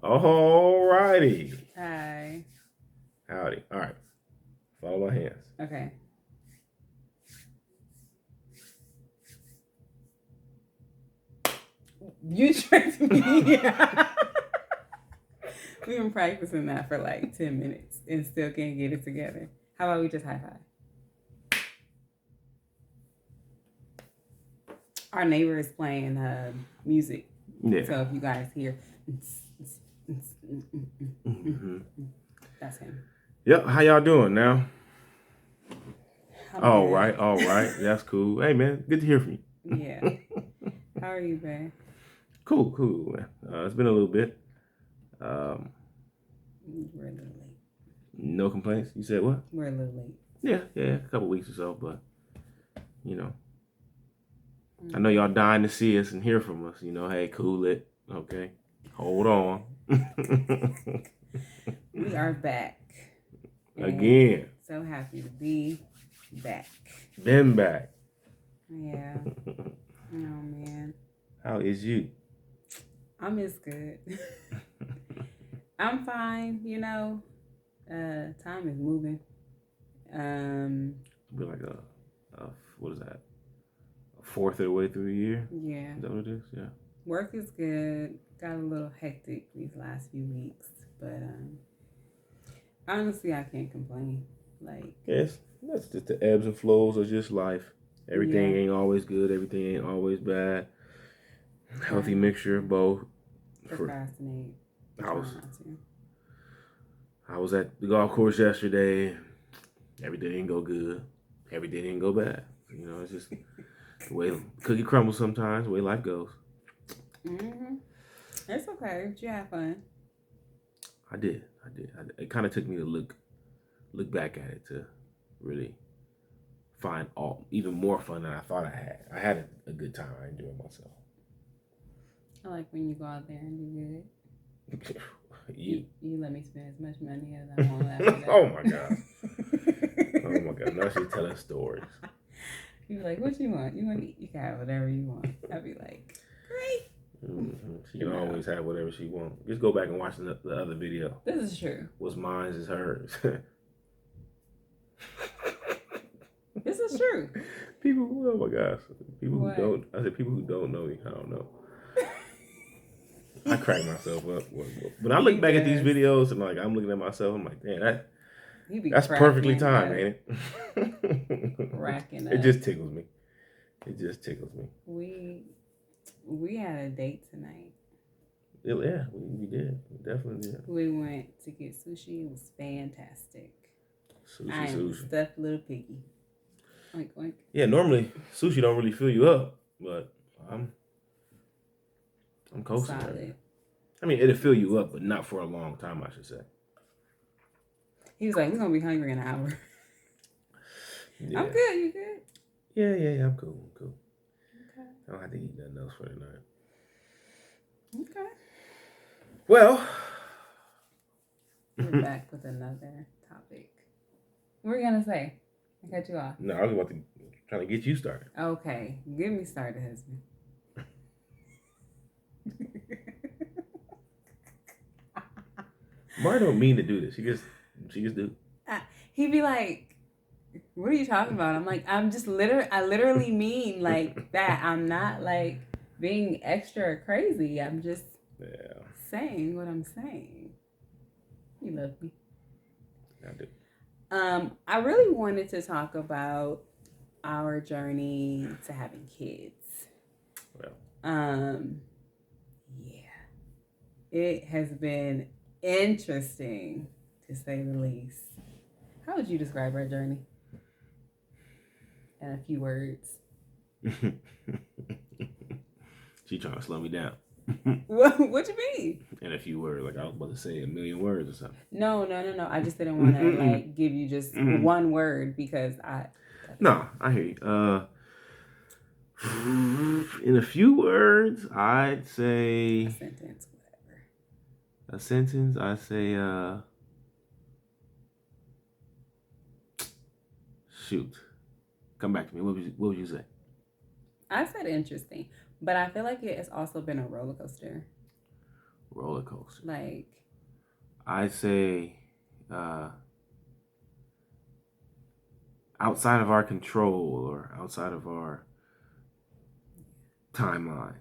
All righty. Hi. Howdy. All right. Follow my hands. Okay. You tricked me. We've been practicing that for like 10 minutes and still can't get it together. How about we just high five? Our neighbor is playing music. Yeah. So if you guys hear, Mm-hmm. that's him. Yep. How y'all doing now? I'm All good. right. All right. That's cool. Hey, man. Good to hear from you. Yeah. How are you, babe? Cool. Cool, man. It's been a little bit. We're a little late. No complaints. You said what? We're a little late. Yeah. A couple weeks or so, but you know, I know y'all dying to see us and hear from us. You know, hey, cool it. Okay. Hold on. We are back. Again. So happy to be back. Been back. Yeah. Oh, man. How is you? I'm as good. I'm fine, you know. Time is moving. Be like what is that? A fourth of the way through the year? Yeah. Is that what it is? Yeah. Work is good. Got a little hectic these last few weeks, but honestly, I can't complain. Like, yes, that's just the ebbs and flows of just life. Everything ain't always good. Everything ain't always bad. Healthy mixture of both. Procrastinate. I was at the golf course yesterday. Everything didn't go good. Everything didn't go bad. You know, it's just the way cookie crumbles sometimes. The way life goes. It's okay. Did you have fun? I did. It kind of took me to look back at it to really find even more fun than I thought I had. I had a good time. I enjoyed myself. I like when you go out there and do good. You let me spend as much money as I want after that. Oh my god. Oh my god. Now she's telling stories. You be like, what you want? You want you can have whatever you want. I'd be like, great. Mm-hmm. She can always have whatever she wants. Just go back and watch the other video. This is true. What's mine is hers. This is true. People, oh my gosh. People who don't, I said people who don't know me, I don't know. I crack myself up. When I look back at these videos and like I'm looking at myself, I'm like, damn, that's perfectly timed, ain't it? Racking up. It just tickles me. It just tickles me. We had a date tonight. Yeah, we did. We definitely did. We went to get sushi. It was fantastic. I am Sushi. stuffed little piggy. Oink, oink. Yeah, normally sushi don't really fill you up, but I'm coasting. Solid. I mean, it'll fill you up, but not for a long time, I should say. He was like, we're going to be hungry in an hour. Yeah. I'm good. You good? Yeah, I'm cool. Okay. I don't have to eat nothing else for the night. Okay. Well. We're back with another topic. What were you going to say? I cut you off. No, I was about to try to get you started. Okay. Get me started, husband. Mari don't mean to do this. She just do. He'd be like, what are you talking about? I'm like, I literally mean like that. I'm not like being extra crazy. I'm just saying what I'm saying. You love me. I do. I really wanted to talk about our journey to having kids. Well. Yeah. It has been interesting, to say the least. How would you describe our journey? In a few words. She trying to slow me down. What you mean? In a few words, like I was about to say a million words or something. No. I just didn't want to like give you just one word because No, I hear you. In a few words, I'd say a sentence, whatever. A sentence, I'd say shoot. Come back to me. What would you say? I said interesting, but I feel like it has also been a roller coaster. Roller roller coaster. Like, I say, outside of our control or outside of our timeline.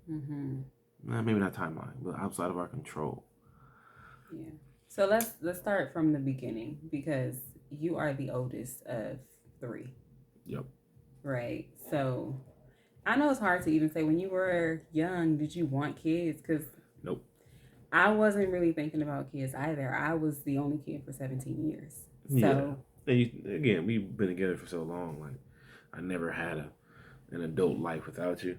Maybe not timeline, but outside of our control. Yeah. So let's start from the beginning, because you are the oldest of 3. Yep. Right. So I know it's hard to even say, when you were young, did you want kids? Because nope. I wasn't really thinking about kids either. I was the only kid for 17 years. So again, we've been together for so long. Like, I never had an adult life without you.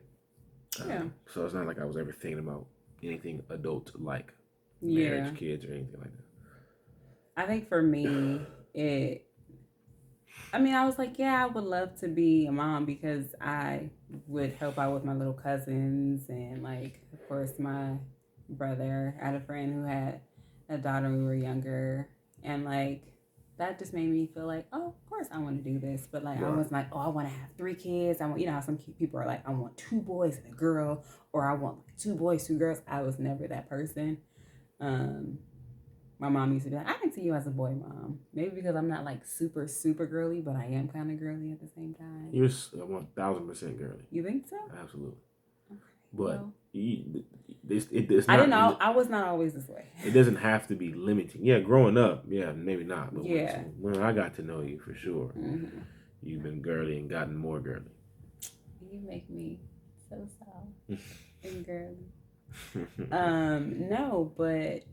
So it's not like I was ever thinking about anything adult like marriage, kids, or anything like that. I think for me, I was like, yeah, I would love to be a mom, because I would help out with my little cousins, and like, of course, my brother. I had a friend who had a daughter when we were younger, and like, that just made me feel like, oh, of course I want to do this. But like, I was like, oh, I want to have 3 kids. I want, how some people are like, I want 2 boys and a girl, or I want like 2 boys, 2 girls. I was never that person. My mom used to be like, I can see you as a boy mom. Maybe because I'm not like super, super girly, but I am kind of girly at the same time. You're 1,000% girly. You think so? Absolutely. Okay. But well, it's not, I didn't know. I was not always this way. It doesn't have to be limiting. Yeah, growing up, yeah, maybe not. But when I got to know you, for sure, you've been girly and gotten more girly. You make me so soft and girly. No, but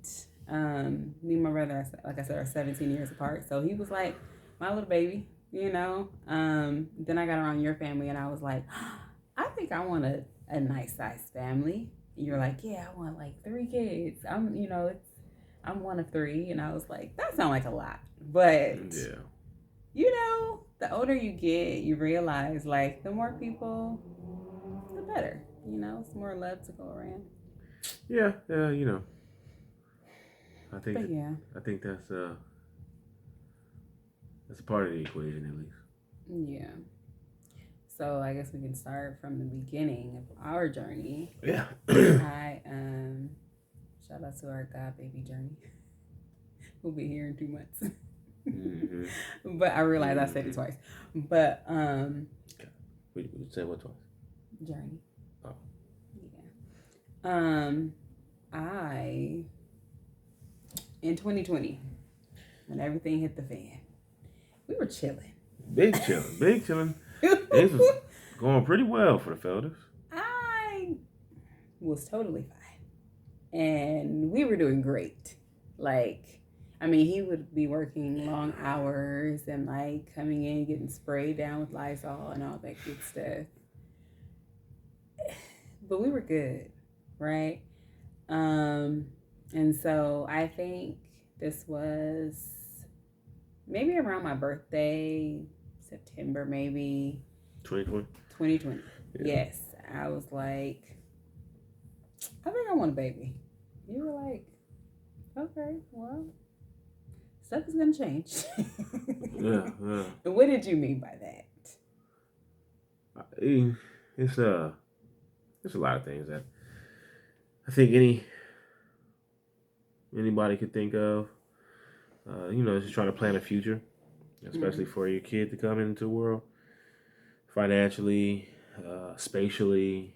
me and my brother, like I said, are 17 years apart. So he was like my little baby, Then I got around your family, and I was like, I think I want a nice sized family. And you're like, yeah, I want like 3 kids. I'm one of 3, and I was like, that sounds like a lot, but the older you get, you realize like the more people, the better. It's more love to go around. Yeah, I think that's a part of the equation, at least. Yeah. So I guess we can start from the beginning of our journey. Yeah. I shout out to our God baby journey. We'll be here in 2 months. But I realized I said it twice. But Wait, say what twice? Journey. Oh. Yeah. In 2020, when everything hit the fan, we were chilling. Big chilling. Things was going pretty well for the Felders. I was totally fine. And we were doing great. He would be working long hours and like coming in, getting sprayed down with Lysol and all that good stuff. But we were good, right? And so I think this was maybe around my birthday, September maybe. 2020? 2020. Yeah. Yes. I was like, I think I want a baby. You were like, okay, well, stuff is going to change. Yeah. And what did you mean by that? It's a lot of things that I think anybody could think of. Just trying to plan a future, especially for your kid to come into the world, financially, spatially.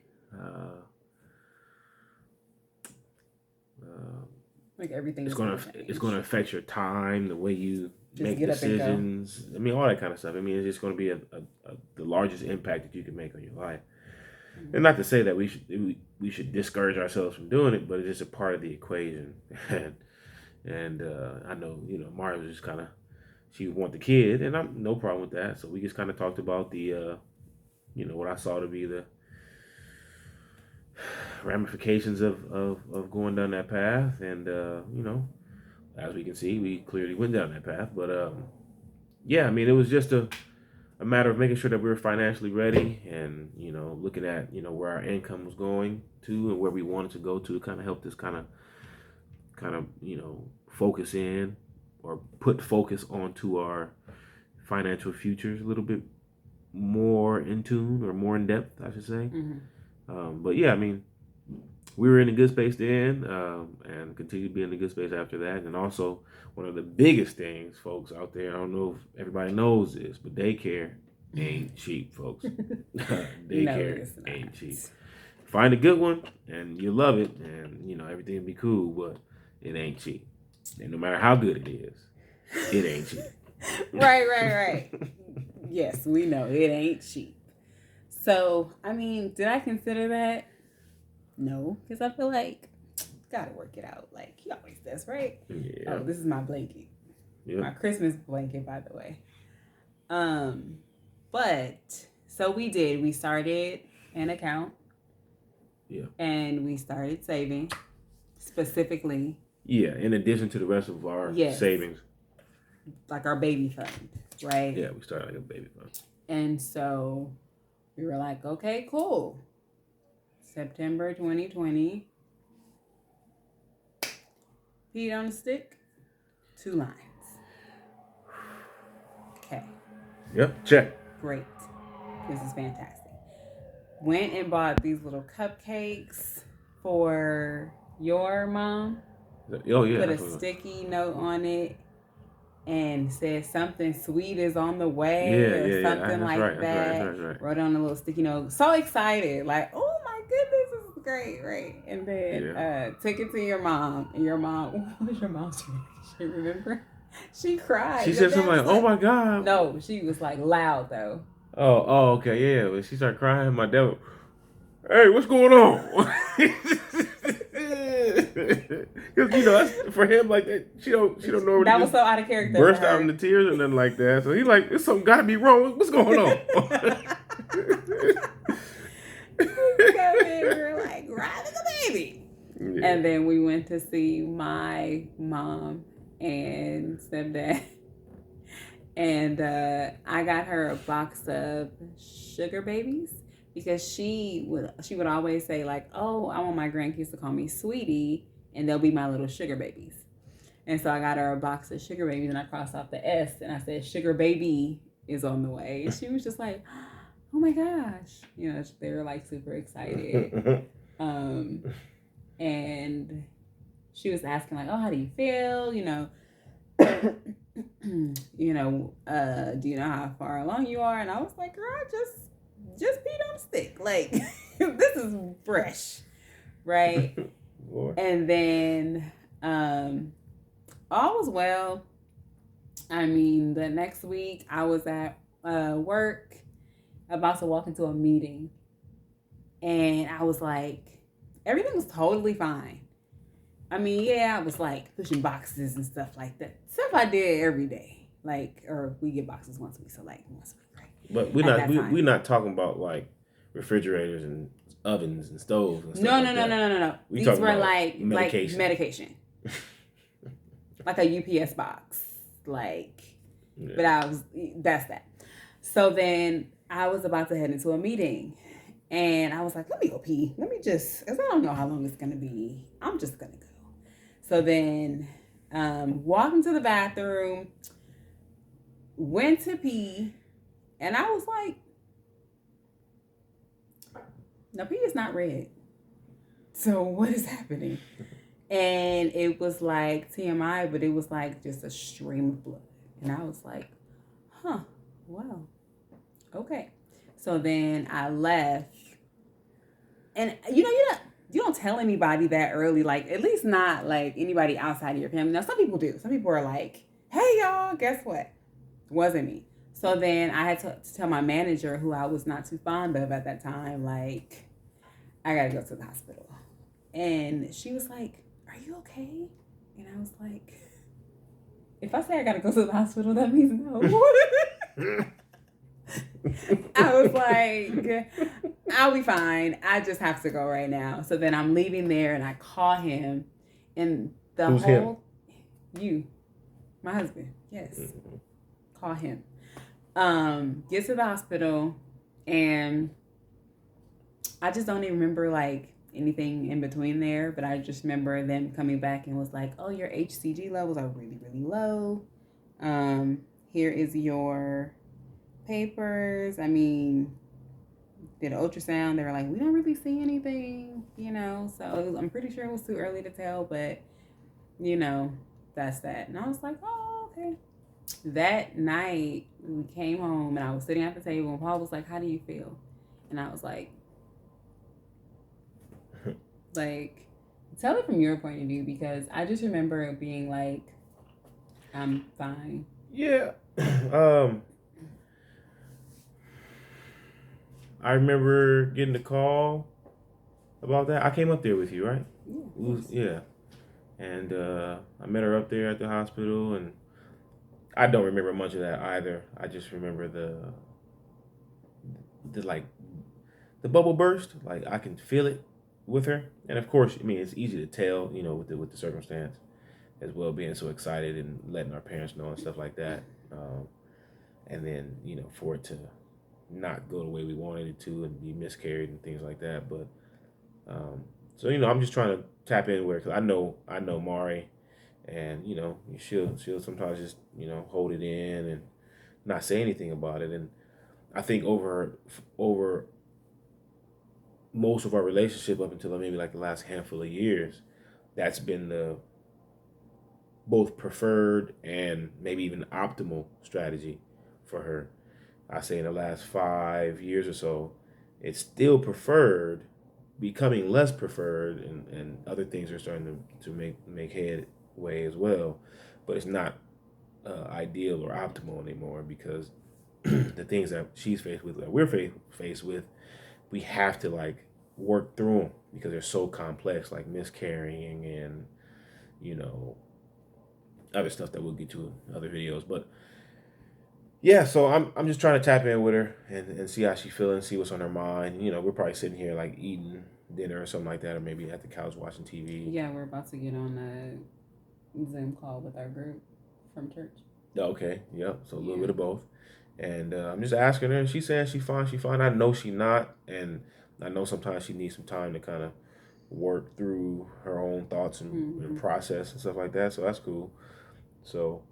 Like everything. It's going to affect your time, the way you make decisions. All that kind of stuff. It's just going to be the largest impact that you can make on your life. Mm-hmm. And not to say that we should discourage ourselves from doing it, but it's just a part of the equation. And I know, Mara was just kind of, she would want the kid, and I'm no problem with that. So we just kind of talked about the, what I saw to be the ramifications of going down that path. And, as we can see, we clearly went down that path. But, it was just a matter of making sure that we were financially ready and, looking at, where our income was going to and where we wanted to go to kind of help this kind of, focus in or put focus onto our financial futures a little bit more in tune or more in depth, I should say. Mm-hmm. But yeah, we were in a good space then, and continue to be in a good space after that. And also, one of the biggest things, folks out there, I don't know if everybody knows this, but daycare ain't cheap, folks. Daycare ain't cheap. Find a good one, and you love it, and everything will be cool, but it ain't cheap. And no matter how good it is, it ain't cheap. Right. Yes, we know it ain't cheap. So, I mean, did I consider that? No, because I feel like gotta work it out. Like he always does, right? Yeah. Oh, this is my blanket. Yep. My Christmas blanket, by the way. But so we did. We started an account. Yeah. And we started saving specifically. Yeah, in addition to the rest of our savings. Like our baby fund, right? Yeah, we started like a baby fund. And so we were like, okay, cool. September 2020. Feet on the stick. 2 lines. Okay. Yep, check. Great. This is fantastic. Went and bought these little cupcakes for your mom. Oh, yeah. Put a sticky note on it and said something sweet is on the way or something like that. That's right. Wrote on a little sticky note. So excited. Like, oh my goodness, this is great, right? And then took it to your mom. And your mom, what was your mom's reaction? Remember? She cried. She said something like, oh my God. No, she was like loud though. Oh, okay, yeah. When she started crying, my dad, hey, what's going on? Because for him, like that, she don't know. That was so out of character. Burst out into tears and then like that. So he's like, "There's something got to be wrong. What's going on?" We were like, "Riley the baby," and then we went to see my mom and stepdad, and I got her a box of sugar babies. Because she would always say like, oh, I want my grandkids to call me sweetie, and they'll be my little sugar babies. And so I got her a box of sugar babies, and I crossed off the S, and I said, sugar baby is on the way. And she was just like, oh my gosh. They were like super excited. And she was asking like, oh, how do you feel? Do you know how far along you are? And I was like, girl, just feet on the stick. Like, this is fresh, right? And then all was well. I mean, the next week I was at work about to walk into a meeting, and I was like, everything was totally fine. I mean, yeah, I was like pushing boxes and stuff like that. Stuff I did every day. Like, or we get boxes once a week, so like once a week. But we're not talking about like refrigerators and ovens and stoves and stuff. No. These were like medication. Like a UPS box. Like, but that's that. So then I was about to head into a meeting, and I was like, let me go pee. Because I don't know how long it's going to be. I'm just going to go. So then walked into the bathroom, went to pee, and I was like, no, pee is not red. So what is happening? And it was like TMI, but it was like just a stream of blood. And I was like, huh, wow, okay. So then I left. And you don't tell anybody that early, like at least not like anybody outside of your family. Now some people do. Some people are like, hey y'all, guess what? Wasn't me. So then I had to tell my manager, who I was not too fond of at that time, like, I gotta go to the hospital. And she was like, are you okay? And I was like, if I say I gotta go to the hospital, that means no. I was like, I'll be fine. I just have to go right now. So then I'm leaving there and I call him. And Who's him? You, my husband, yes. Mm-hmm. Call him. Get to the hospital, and I just don't even remember like anything in between there, but I just remember them coming back and was like, oh, your HCG levels are really, really low. Here is your papers. I mean, did an ultrasound. They were like, we don't really see anything, you know. So I'm pretty sure it was too early to tell, but you know, that's that. And I was like, oh, okay. That night we came home and I was sitting at the table and Paul was like, how do you feel? And I was like, tell it from your point of view, because I just remember it being like, I'm fine. Yeah. I remember getting the call about that. I came up there with you, right? Yeah. And I met her up there at the hospital, and I don't remember much of that either. I just remember the like the bubble burst. Like I can feel it with her, and of course, I mean it's easy to tell, you know, with the circumstance as well, being so excited and letting our parents know and stuff like that, and then you know for it to not go the way we wanted it to and be miscarried and things like that. But so you know, I'm just trying to tap in where, because I know Mari, and you know she'll sometimes just you know hold it in and not say anything about it. And I think over most of our relationship up until maybe like the last handful of years, that's been the both preferred and maybe even optimal strategy for her. I say in the last 5 years or so, it's still preferred, becoming less preferred, and other things are starting to make headway as well. But it's not ideal or optimal anymore, because the things that she's faced with, that we're faced with, we have to like work through them because they're so complex, like miscarrying and you know other stuff that we'll get to in other videos. But yeah, so I'm just trying to tap in with her and see how she's feeling, see what's on her mind. You know, we're probably sitting here like eating dinner or something like that, or maybe at the couch watching TV. Yeah, we're about to get on a Zoom call with our group from church. Okay, yep. So a little bit of both. And I'm just asking her, and she's saying she's fine. She's fine. I know she's not, and I know sometimes she needs some time to kind of work through her own thoughts and process and stuff like that. So that's cool. So,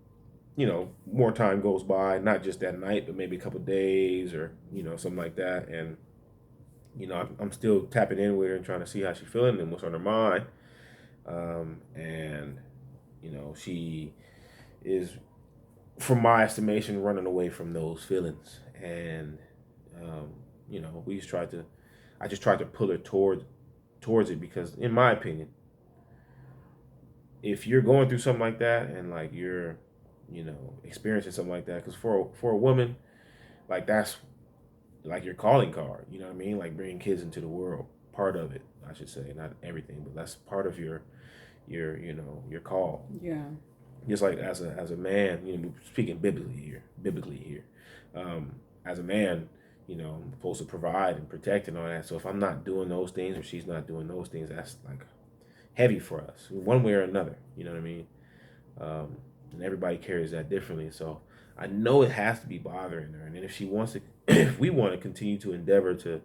you know, more time goes by, not just that night, but maybe a couple of days or you know something like that. And you know, I'm still tapping in with her and trying to see how she's feeling and what's on her mind. And you know, she is, from my estimation, running away from those feelings. And you know, I just tried to pull her towards it, because in my opinion, if you're going through something like that and like you're, you know, experiencing something like that, because for a woman, like that's like your calling card, you know what I mean? Like bringing kids into the world, part of it, I should say, not everything, but that's part of your you know your call. Yeah. Just like as a man, you know, speaking biblically here, as a man, you know, I'm supposed to provide and protect and all that. So if I'm not doing those things or she's not doing those things, that's like heavy for us, one way or another. You know what I mean? And everybody carries that differently. So I know it has to be bothering her. And then if she wants to, if we want to continue to endeavor to,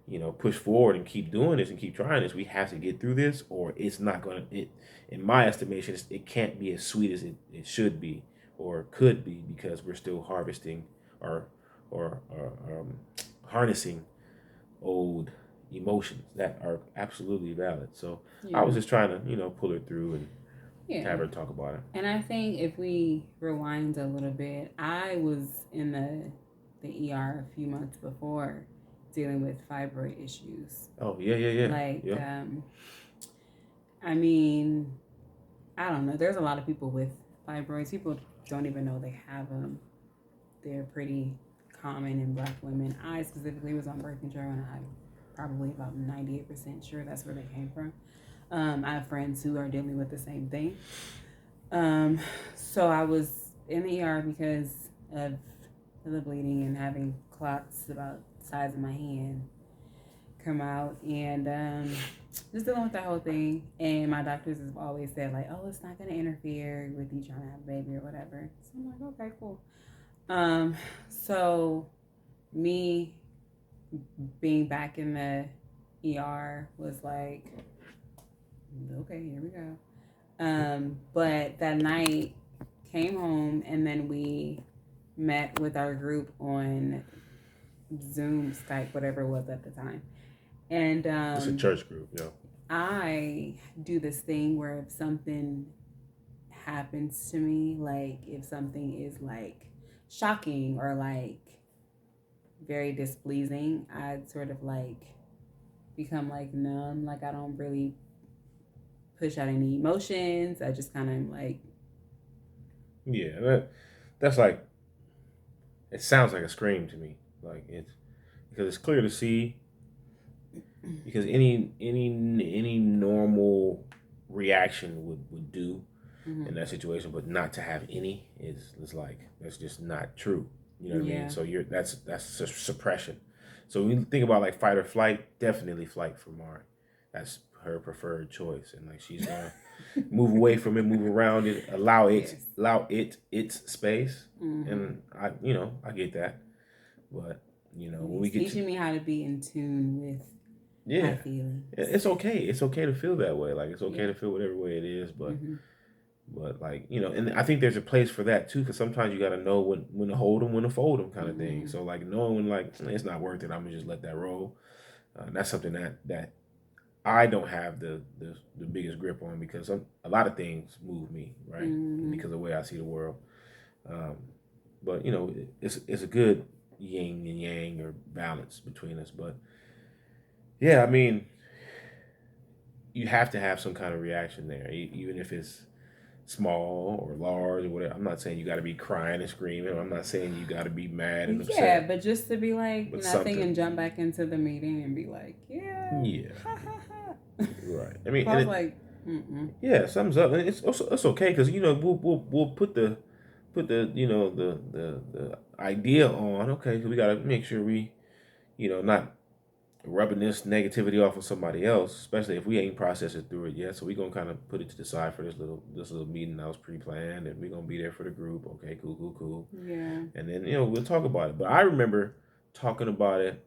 you know, push forward and keep doing this and keep trying this, we have to get through this, or it's not going to, in my estimation, it can't be as sweet as it should be or could be, because we're still harvesting or harnessing old emotions that are absolutely valid. So I was just trying to, you know, pull her through and have her talk about it. And I think if we rewind a little bit, I was in the ER a few months before, dealing with fibroid issues. Oh yeah. Like, I mean, I don't know. There's a lot of people with fibroids. People don't even know they have them. They're pretty common in Black women. I specifically was on birth control, and I'm probably about 98% sure that's where they came from. I have friends who are dealing with the same thing. So I was in the ER because of the bleeding and having clots about the size of my hand come out, and just dealing with the whole thing. And my doctors have always said like, oh, it's not going to interfere with you trying to have a baby or whatever. So I'm like, okay, cool. So me being back in the ER was like, okay, here we go. But that night came home, and then we met with our group on Zoom, Skype, whatever it was at the time. And it's a church group, yeah. I do this thing where if something happens to me, like if something is like shocking or like very displeasing, I sort of like become like numb. Like I don't really push out any emotions. I just kind of like. Yeah, that's like, it sounds like a scream to me. Like it's because it's clear to see. Because any normal reaction would do in that situation, but not to have any is like that's just not true. You know what I mean? So that's suppression. So when you think about like fight or flight, definitely flight for Mari. That's her preferred choice, and like she's gonna move away from it, move around it, allow it its space, and I get that, but when we get teaching me how to be in tune with my feelings. It's okay. It's okay to feel that way. Like it's okay to feel whatever way it is, but like and I think there's a place for that too, because sometimes you got to know when to hold them, when to fold them, kind of thing. So like knowing when like it's not worth it, I'm gonna just let that roll. That's something that I don't have the biggest grip on, because a lot of things move me, right? Because of the way I see the world. But it's a good yin and yang or balance between us, but. Yeah, I mean, you have to have some kind of reaction there, even if it's small or large or whatever. I'm not saying you got to be crying and screaming. I'm not saying you got to be mad and upset. Yeah, but just to be like nothing and jump back into the meeting and be like, yeah, right. I mean, I was like, yeah, thumbs up, and it's okay, because we'll put the the idea on. Okay, so we got to make sure we not rubbing this negativity off of somebody else, especially if we ain't processed it through it yet. So we're gonna kind of put it to the side for this little meeting that was pre-planned, and we're gonna be there for the group. Okay, cool. Yeah. And then we'll talk about it. But I remember talking about it,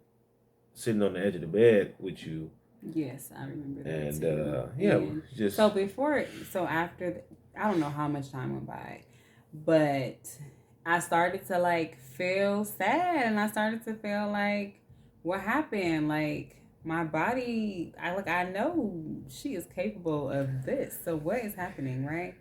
sitting on the edge of the bed with you. Yes, I remember that. And too. just after I don't know how much time went by, but I started to like feel sad, and I started to feel like, what happened? Like my body, I know she is capable of this. So what is happening, right?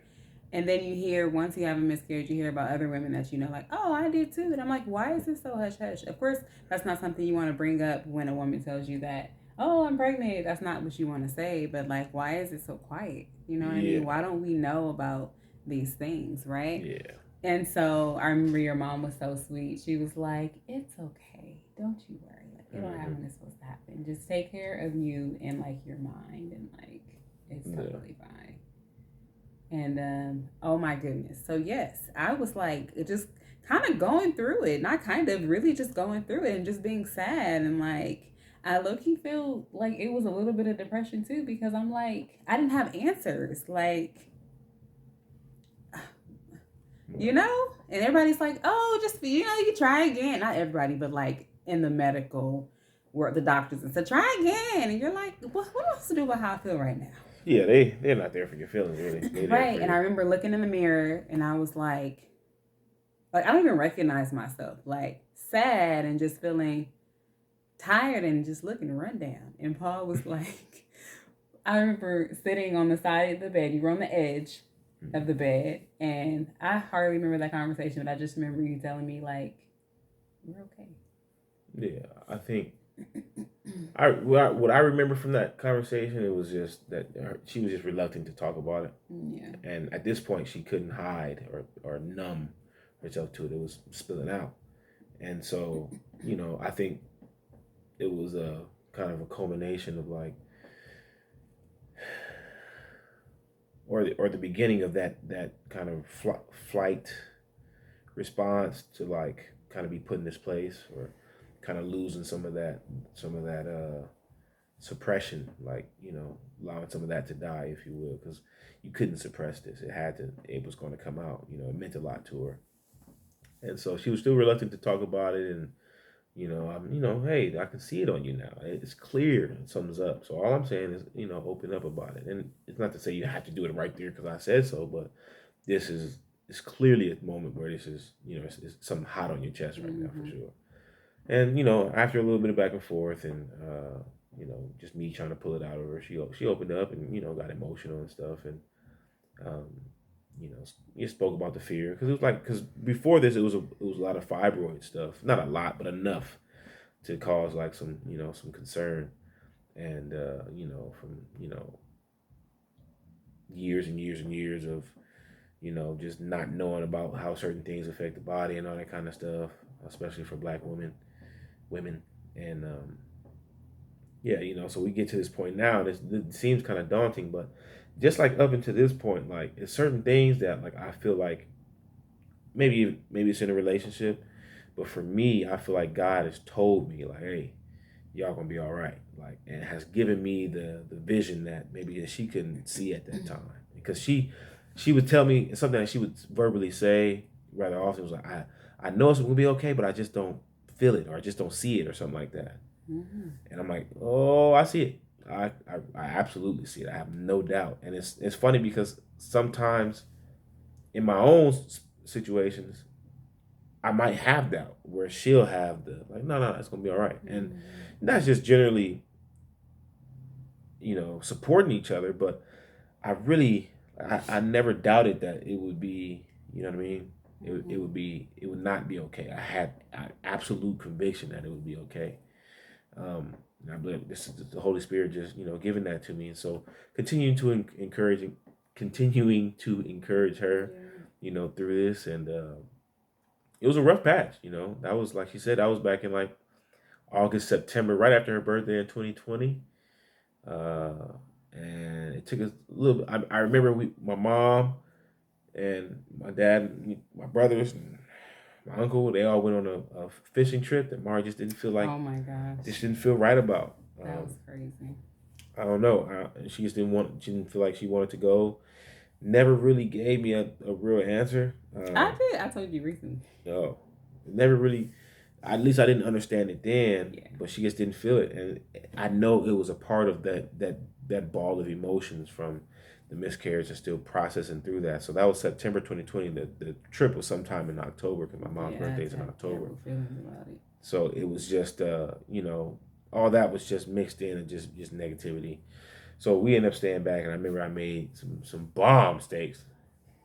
And then you hear, once you have a miscarriage, you hear about other women that like, oh, I did too. And I'm like, why is this so hush hush? Of course, that's not something you want to bring up when a woman tells you that, oh, I'm pregnant. That's not what you want to say. But like, why is it so quiet? You know what I mean? Why don't we know about these things, right? Yeah. And so I remember your mom was so sweet. She was like, it's okay. Don't you worry. It'll happen when it's supposed to happen. Just take care of you and like your mind, and like it's totally fine. And oh my goodness. So yes, I was like just kind of going through it. Not kind of, really just going through it and just being sad, and like I low-key feel like it was a little bit of depression too, because I'm like, I didn't have answers. Like, and everybody's like, oh, just you try again. Not everybody, but like in the medical world, the doctors, and said, try again. And you're like, what else to do about how I feel right now? Yeah, they're not there for your feelings, really. Right. And I remember looking in the mirror, and I was like I don't even recognize myself, like sad and just feeling tired and just looking run down. And Paul was like, I remember sitting on the side of the bed. You were on the edge of the bed, and I hardly remember that conversation, but I just remember you telling me like, we're okay. Yeah, I think what I remember from that conversation, it was just that she was just reluctant to talk about it. Yeah. And at this point, she couldn't hide or numb herself to it. It was spilling out. And so, I think it was a kind of a culmination of like, or the beginning of that kind of flight response to like kind of be put in this place, or kind of losing some of that suppression, like allowing some of that to die, if you will, because you couldn't suppress this. It was going to come out. It meant a lot to her, and so she was still reluctant to talk about it. And hey, I can see it on you now. It's clear something's up. So all I'm saying is open up about it. And it's not to say you have to do it right there because I said so, but this is clearly a moment where this is it's something hot on your chest right now, for sure. And after a little bit of back and forth, and just me trying to pull it out of her, she opened up and got emotional and stuff, and um, you spoke about the fear because it was like because before this it was a lot of fibroid stuff, not a lot, but enough to cause like some concern, and from years and years and years of just not knowing about how certain things affect the body and all that kind of stuff, especially for Black women, and yeah, so we get to this point now. This seems kind of daunting, but just like up until this point, like it's certain things that like I feel like maybe it's in a relationship, but for me, I feel like God has told me like, hey, y'all gonna be all right, like, and has given me the vision that maybe that she couldn't see at that time, because she would tell me something that she would verbally say rather often. It was like, I know it's gonna be okay, but I just don't feel it, or I just don't see it, or something like that. Mm-hmm. And I'm like, oh, I see it. I absolutely see it. I have no doubt. And it's funny because sometimes in my own situations, I might have doubt where she'll have the like, no, it's gonna be all right. Mm-hmm. And that's just generally, supporting each other. But I never doubted that it would be, you know what I mean? It would not be okay. I had absolute conviction that it would be okay. And I believe this is the Holy Spirit just giving that to me, and so continuing to encourage her, through this, and it was a rough patch. That was, like she said, that was back in like August, September, right after her birthday in 2020. And it took us a little bit. I remember my mom and my dad, and my brothers, and my uncle, they all went on a fishing trip that Mari just didn't feel like. Oh my gosh. This didn't feel right about. That was crazy. I don't know. She just didn't feel like she wanted to go. Never really gave me a real answer. I did. I told you recently. No, never really. At least I didn't understand it then. Yeah. But she just didn't feel it, and I know it was a part of that ball of emotions from the miscarriage and still processing through that. So that was September 2020. The trip was sometime in October because my mom's birthday's in October. About it. So it was just all that was just mixed in and just negativity. So we ended up staying back, and I remember I made some bomb steaks.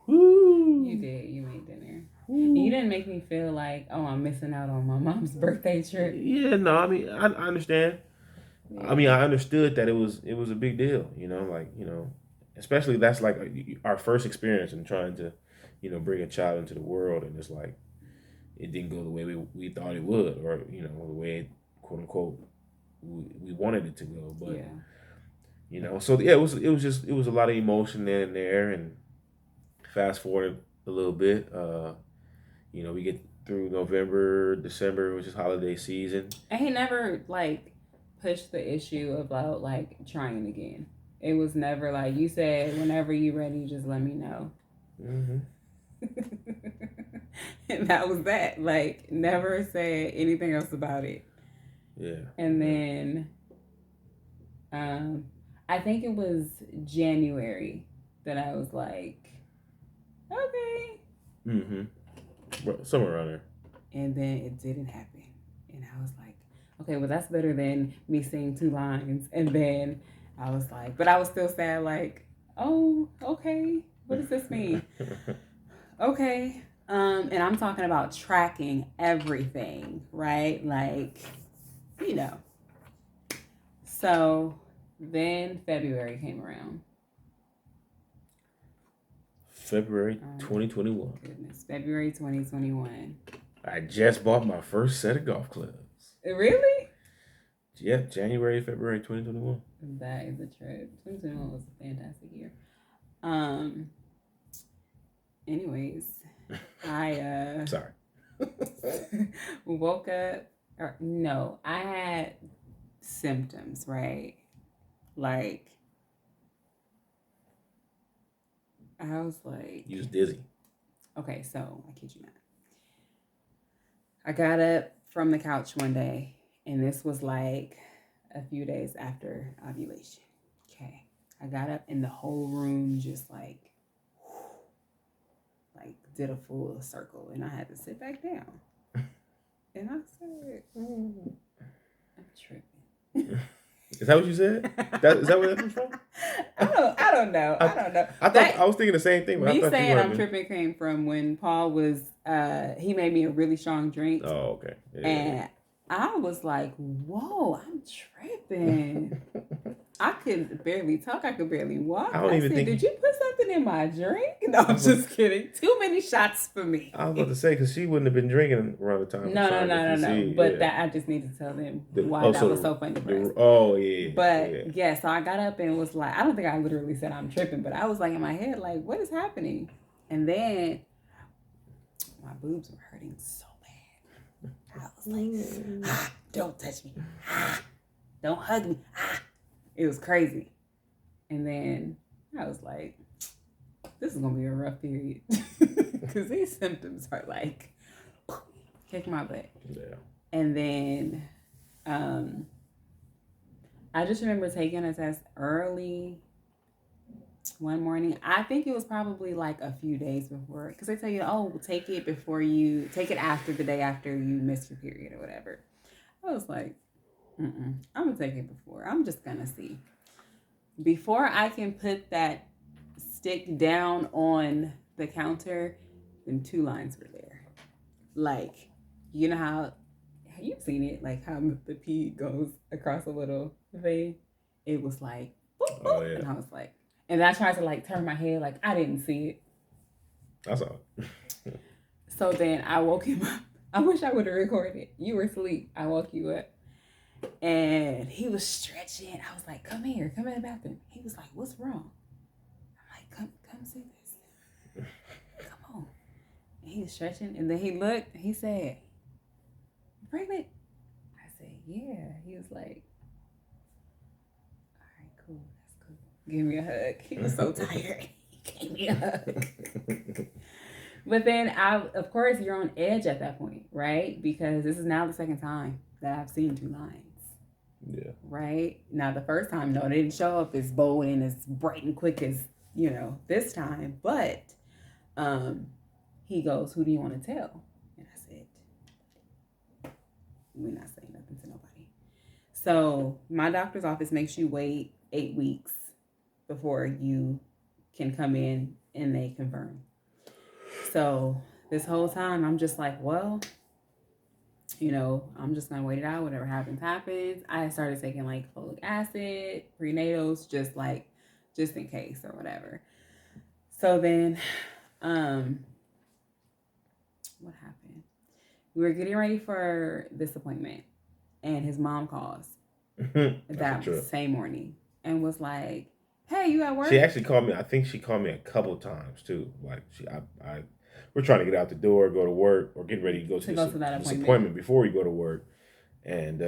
Woo! You did. You made dinner. Woo. You didn't make me feel like, oh, I'm missing out on my mom's birthday trip. Yeah, no, I mean, I understand. Yeah. I mean, I understood that it was a big deal, especially that's like our first experience in trying to, bring a child into the world, and it's like it didn't go the way we thought it would, or the way it, quote unquote we wanted it to go, but so yeah, it was a lot of emotion there. And fast forward a little bit, we get through November, December, which is holiday season, and he never like pushed the issue about like trying again. It was never like, you said whenever you're ready, just let me know. Mm-hmm. And that was that. Like, never said anything else about it. Yeah. And then I think it was January that I was like, okay. Mm-hmm. Somewhere around there. And then it didn't happen. And I was like, okay, well, that's better than me saying 2 lines. And then I was like, but I was still sad, like, oh, okay. What does this mean? Okay. And I'm talking about tracking everything, right? Like, So then February came around. February 2021. Goodness, February 2021. I just bought my first set of golf clubs. Really? Yeah, January, February 2021. That is a trip. 2021 was a fantastic year. Anyways, I sorry. woke up. No, I had symptoms, right? Like, I was like, you was dizzy. Okay, so I kid you not. I got up from the couch one day, and this was like a few days after ovulation. Okay, I got up, and the whole room just like did a full circle, and I had to sit back down. And I said, I'm tripping. Is that what you said? Is that where that comes from? I don't know. I don't know. I was thinking the same thing. But Me I thought saying I'm tripping came from when Paul was, he made me a really strong drink. Oh, okay. Yeah. And I was like, whoa, I'm tripping. I could barely talk. I could barely walk. I don't even think. Did you put something in my drink? No, I'm just kidding. Too many shots for me. I was about to say, because she wouldn't have been drinking around the time. No. But that I just need to tell them why that was so funny. Yeah. But yeah, so I got up and was like, I don't think I literally said I'm tripping, but I was like in my head, like, what is happening? And then my boobs were hurting so bad. I was like, don't touch me. Don't hug me. It was crazy. And then I was like, this is going to be a rough period. Because these symptoms are like, kick my butt. Yeah. And then I just remember taking a test early one morning. I think it was probably like a few days before. Because they tell you, take it after the day after you miss your period or whatever. I was like, I'm going to take it before. I'm just going to see. Before I can put that stick down on the counter, then 2 lines were there. Like, you know how, you've seen it, like how the pee goes across a little thing? It was like, boop, boop. Oh, yeah. And I was like, and then I tried to like turn my head like I didn't see it. I saw it. So then I woke him up. I wish I would have recorded. You were asleep. I woke you up. And he was stretching. I was like, come here, come in the bathroom. He was like, what's wrong? I'm like, come see this. Come on. And he was stretching. And then he looked and he said, you pregnant? I said, yeah. He was like, all right, cool. That's cool. Give me a hug. He was so tired. He gave me a hug. But then of course, you're on edge at that point, right? Because this is now the second time that I've seen 2 lines. Yeah. Right? Now, the first time, no, they didn't show up as bold and as bright and quick as, this time. But he goes, who do you want to tell? And I said, we're not saying nothing to nobody. So my doctor's office makes you wait 8 weeks before you can come in and they confirm. So this whole time, I'm just like, well, I'm just going to wait it out. Whatever happens, happens. I started taking like folic acid, prenatals, just in case or whatever. So then, what happened? We were getting ready for this appointment and his mom calls that same morning and was like, hey, you at work? She actually called me. I think she called me a couple times too. Like we're trying to get out the door, go to work, or getting ready to go to this appointment before we go to work. And,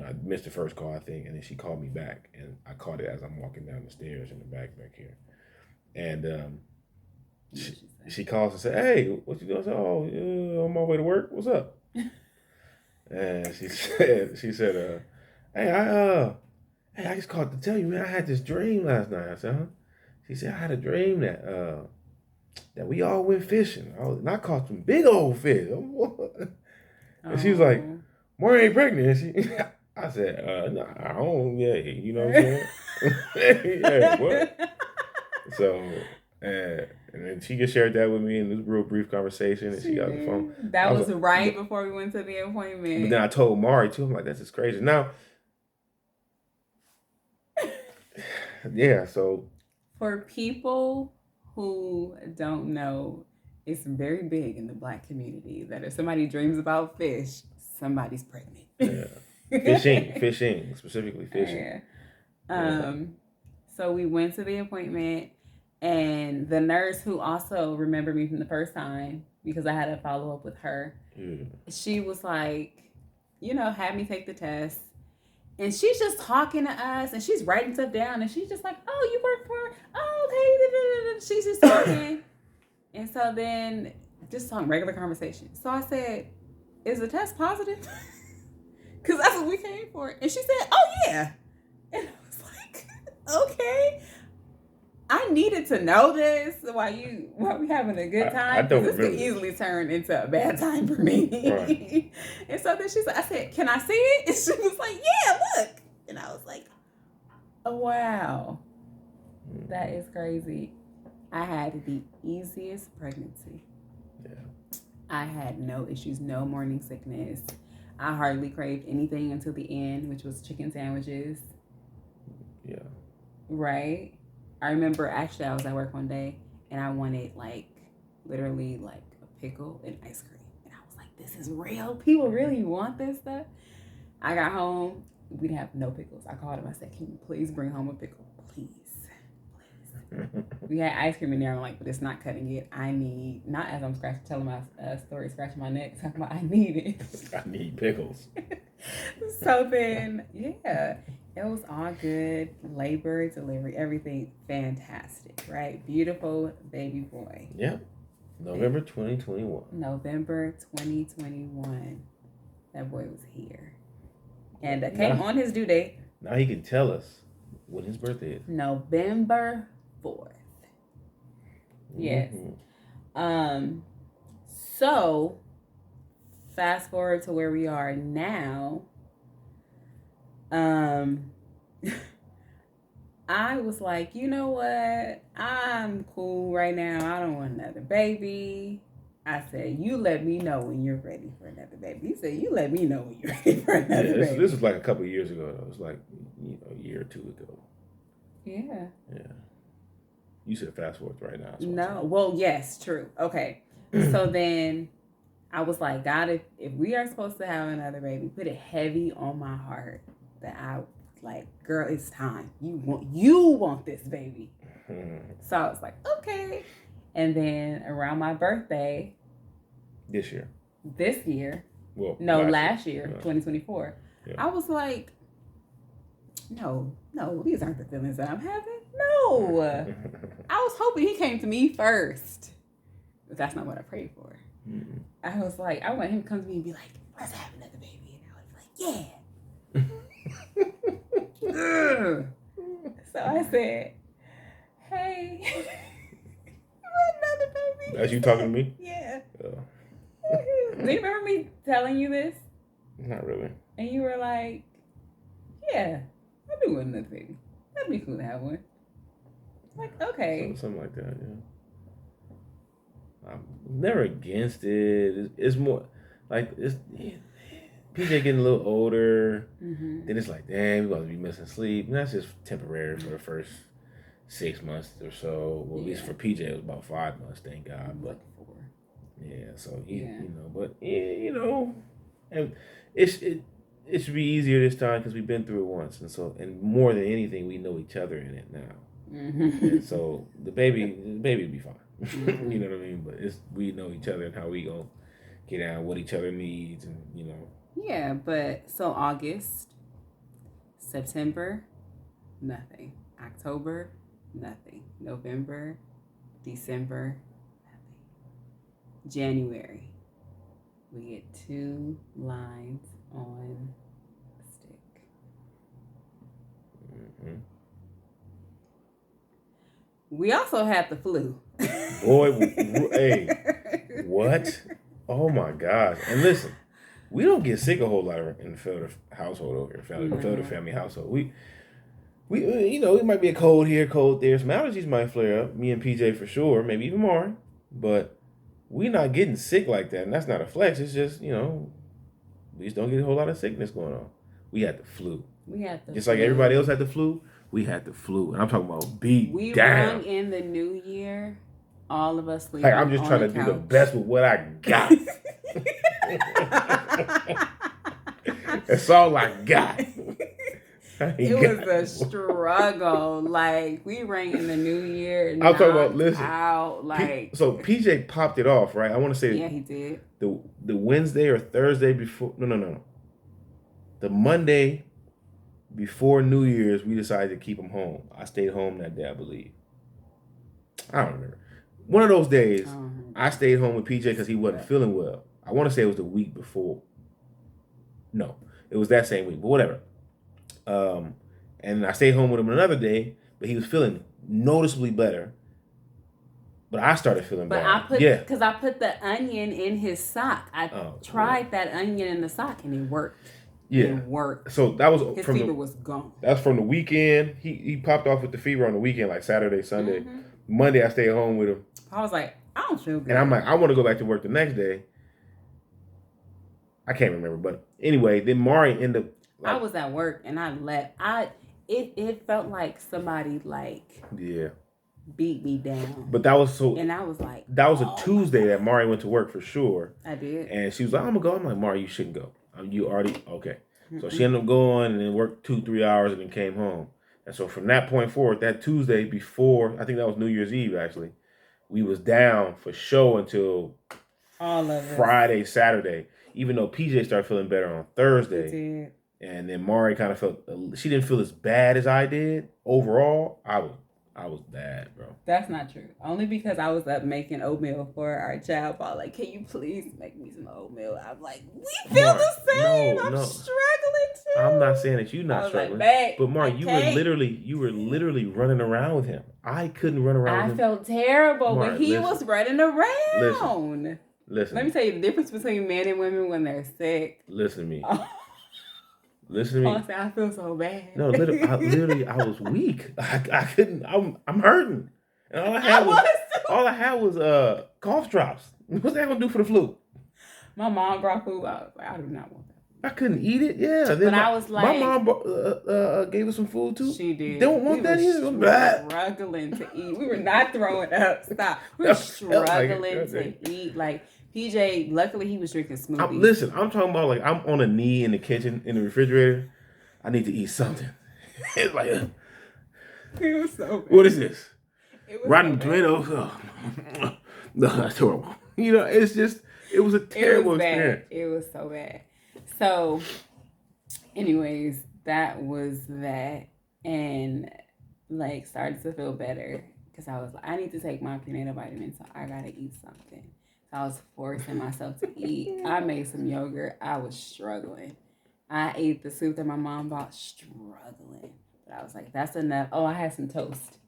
I missed the first call, I think. And then she called me back. And I caught it as I'm walking down the stairs in the back here. And she calls and said, hey, what you doing? I said, on my way to work. What's up? And she said, hey, I just called to tell you, man, I had this dream last night. I said, huh? She said, I had a dream that we all went fishing. And I caught some big old fish. And she was like, Maury ain't pregnant. I said, nah, I don't, you know what I'm saying? Yeah, what? So, and then she just shared that with me in this real brief conversation, and she got the phone. That was right before we went to the appointment. But then I told Maury, too. I'm like, that's just crazy. Now, yeah, so. For people who don't know, it's very big in the Black community that if somebody dreams about fish, somebody's pregnant. Yeah. Fishing, specifically fishing. Yeah. So we went to the appointment, and the nurse who also remembered me from the first time, because I had a follow up with her, she was like, had me take the test. And she's just talking to us, and she's writing stuff down, and she's just like, oh, you work for, okay. She's just talking. And so then, just talking regular conversation. So I said, is the test positive? Because that's what we came for. And she said, oh, yeah. And I was like, okay. I needed to know this while we having a good time. don't This could remember. easily turn into a bad time for me. Right. And so then I said, "Can I see it?" And she was like, "Yeah, look." And I was like, "Oh wow, that is crazy." I had the easiest pregnancy. Yeah. I had no issues, no morning sickness. I hardly craved anything until the end, which was chicken sandwiches. Yeah. Right? I remember actually I was at work one day and I wanted literally a pickle and ice cream. And I was like, this is real? People really want this stuff? I got home, we didn't have no pickles. I called him, I said, can you please bring home a pickle? Please. We had ice cream in there. I'm like, but it's not cutting it. I need, not as I'm telling my story, scratching my neck, talking about I need it. I need pickles. So then, yeah, it was all good. Labor, delivery, everything fantastic, right? Beautiful baby boy. Yep. November 2021. November 2021. That boy was here. And came on his due date. Now he can tell us when his birthday is. November 4th. Yes. So fast forward to where we are now. I was like, you know what? I'm cool right now. I don't want another baby. I said, you let me know when you're ready for another baby. He said, you let me know when you're ready for another baby. This was like a couple of years ago, though. It was like, a year or two ago. Yeah. Yeah. You said fast forward right now. No. Well, yes, true. Okay. So then I was like, God, if we are supposed to have another baby, put it heavy on my heart that I like, girl, it's time. You want this baby. So I was like, okay. And then around my birthday. This year. Well, no, last year, 2024. Yeah. I was like, no, these aren't the feelings that I'm having. No. I was hoping he came to me first. But that's not what I prayed for. Mm-hmm. I was like, I want him to come to me and be like, let's have another baby. And I was like, yeah. So I said, hey, you want another baby? That's you talking to me? Yeah. Do you remember me telling you this? Not really. And you were like, yeah, I do want another baby. That'd be cool to have one. Like, okay. Something like that, yeah. I'm never against it. It's more like PJ getting a little older. Mm-hmm. Then it's like, damn, we're going to be missing sleep. And that's just temporary for the first 6 months or so. Well, at least for PJ, it was about 5 months, thank God. But 4. Yeah, so and it should be easier this time because we've been through it once, and more than anything, we know each other in it now. Mm-hmm. And so the baby will be fine. Mm-hmm. You know what I mean? But we know each other and how we gonna get down, what each other needs, and Yeah, but so August, September, nothing. October, nothing. November, December, nothing. January, we get 2 lines on a stick. Mm-hmm. We also had the flu. Boy, hey, what? Oh my gosh! And listen, we don't get sick a whole lot in the Felder household over here, Felder family household. We it might be a cold here, cold there. Some allergies might flare up. Me and PJ for sure, maybe even more. But we not getting sick like that, and that's not a flex. It's just we just don't get a whole lot of sickness going on. We had the flu. Just like everybody else had the flu. We had the flu, and I'm talking about beat we down. Rung in the new year, all of us sleeping. Like, I'm just trying to do the best with what I got. That's all I got. It was a struggle. Like, we rang in the new year. I'm talking about, listen. Out, like, so PJ popped it off, right? I want to say. Yeah, he did. The Wednesday or Thursday before. No. The Monday before New Year's, we decided to keep him home. I stayed home that day, I believe. I don't remember. One of those days, I stayed home with PJ because he wasn't feeling well. I want to say it was the week before. No, it was that same week, but whatever. And I stayed home with him another day, but he was feeling noticeably better. But I started feeling bad. Because I put the onion in his sock. I tried that onion in the sock and it worked. Yeah, it worked. So that was his fever was gone. That's from the weekend. He popped off with the fever on the weekend, like Saturday, Sunday. Mm-hmm. Monday, I stayed home with him. I was like, I don't feel good. And I'm like, I want to go back to work the next day. I can't remember, but anyway, then Mari ended up. I was at work and I left. It felt like somebody beat me down. But that was so. And I was like, that was a Tuesday that Mari went to work for sure. I did. And she was like, I'm gonna go. I'm like, Mari, you shouldn't go. You already okay. Mm-mm. So she ended up going and then worked 2-3 hours and then came home. And so from that point forward, that Tuesday before, I think that was New Year's Eve actually, we was down for show until Friday, Saturday. Even though PJ started feeling better on Thursday, and then Mari kind of felt, she didn't feel as bad as I did. Overall, I was bad, bro. That's not true. Only because I was up making oatmeal for our child. But like, can you please make me some oatmeal? I'm like, we feel the same. I'm struggling too. I'm not saying that you're not struggling, like, but Mari, you were literally running around with him. I couldn't run around with him. I felt terrible, Mari, but he was running around. Listen. Let me tell you the difference between men and women when they're sick. Listen to me. Listen to me. Honestly, I feel so bad. No, literally, I was weak. I couldn't. I'm hurting, and all I had was cough drops. What's that gonna do for the flu? My mom brought food. I was like, I do not want that. I couldn't eat it. Yeah, then I was like, my mom gave us some food too. She did. Don't want that either. We were struggling to eat. We were not throwing up. Stop. We were struggling to eat. Like PJ, luckily he was drinking smoothies. Listen, I'm talking about like I'm on a knee in the kitchen in the refrigerator. I need to eat something. It's like, it was so bad. What is this? Rotten tomatoes. Oh. No, that's horrible. You know, it's just it was a terrible experience. It was so bad. So, anyways, that was that, and like started to feel better because I was like, I need to take my prenatal vitamin, so I gotta eat something. So I was forcing myself to eat. I made some yogurt. I was struggling. I ate the soup that my mom bought, struggling. But I was like, that's enough. Oh, I had some toast.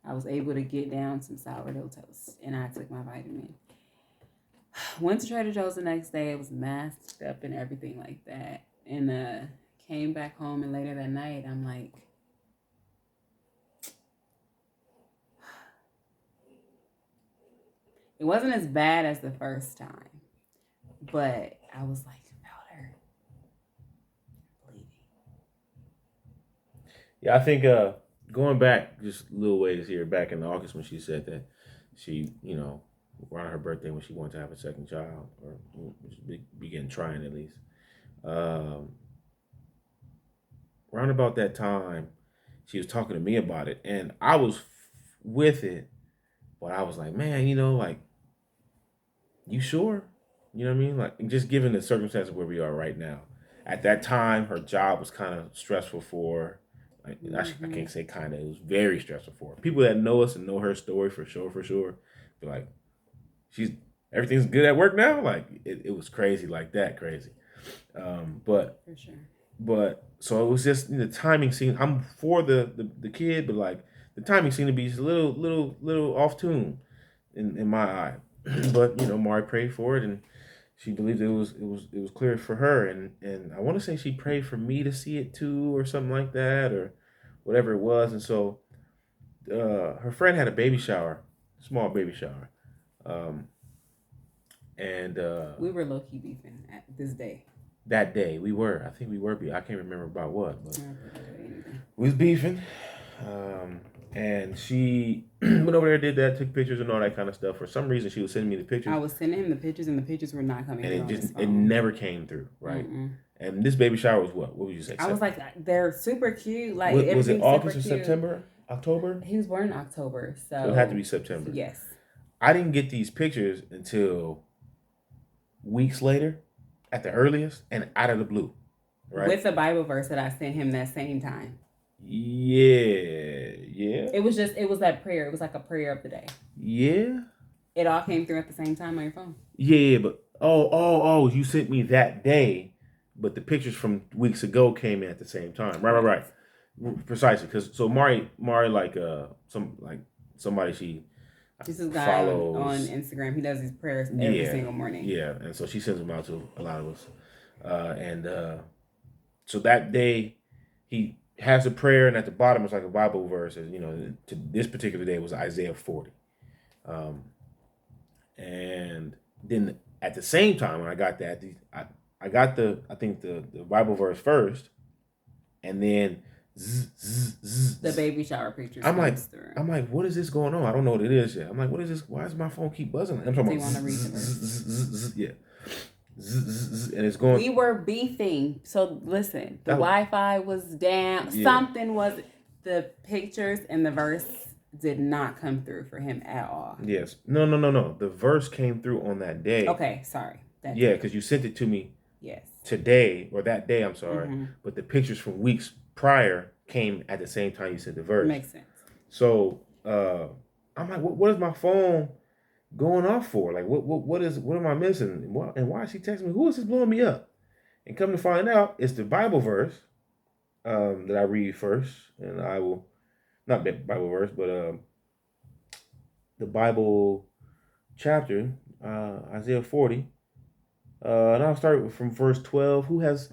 I was able to get down some sourdough toast, and I took my vitamin. Went to Trader Joe's the next day. It was masked up and everything like that. And came back home, and later that night, I'm like, it wasn't as bad as the first time, but I was like, felt her bleeding. Yeah, I think going back just a little ways here, back in August when she said that she, around her birthday when she wanted to have a second child, or begin trying at least. Around about that time, she was talking to me about it, and I was with it, but I was like, man, like, you sure? You know what I mean? Like, just given the circumstances where we are right now. At that time, her job was kind of stressful for her. I can't say kind of. It was very stressful for her. People that know us and know her story for sure, be like, everything's good at work now. Like it was crazy, like that crazy. But for sure. But so it was just the timing seemed. I'm for the kid, but like the timing seemed to be just a little off tune in my eye. But Mari prayed for it, and she believed it was clear for her, and I want to say she prayed for me to see it too, or something like that, or whatever it was. And so her friend had a baby shower, small baby shower, and we were low key beefing at this day. That day we were, I think we were beefing. I can't remember about what, but we was beefing. And she went over there, did that, took pictures and all that kind of stuff. For some reason, she was sending me the pictures. I was sending him the pictures, and the pictures were not coming. And it never came through, right? Mm-mm. And this baby shower was what? What would you say? I was like, they're super cute. Like, was it August or September? October? He was born in October, so it had to be September. Yes. I didn't get these pictures until weeks later, at the earliest, and out of the blue, right? With the Bible verse that I sent him that same time. Yeah. It was that prayer. It was like a prayer of the day. Yeah. It all came through at the same time on your phone. Yeah, but you sent me that day, but the pictures from weeks ago came in at the same time. Right. Precisely, because so Mari like somebody she this is a guy follows on Instagram. He does his prayers every single morning. Yeah, and so she sends them out to a lot of us, so that day he has a prayer, and at the bottom it's like a Bible verse. You know, to this particular day was Isaiah 40, and then at the same time when I got that, I got the Bible verse first, and then the baby shower pictures. I'm like, what is this going on? I don't know what it is yet. I'm like, what is this? Why does my phone keep buzzing? I'm talking about yeah, and it's going. We were beefing. So listen, the Wi-Fi was down. Yeah. Something was. The pictures and the verse did not come through for him at all. Yes, no. The verse came through on that day. Okay, sorry. Yeah, because you sent it to me. Yes. Today or that day, I'm sorry, but the pictures from weeks prior came at the same time you sent the verse. Makes sense. So I'm like, what is my phone going off for? Like, what am I missing? And why is she texting me? Who is this blowing me up? And come to find out, it's the Bible verse that I read first, and I will not the Bible verse, but the Bible chapter, Isaiah 40. And I'll start from verse 12. Who has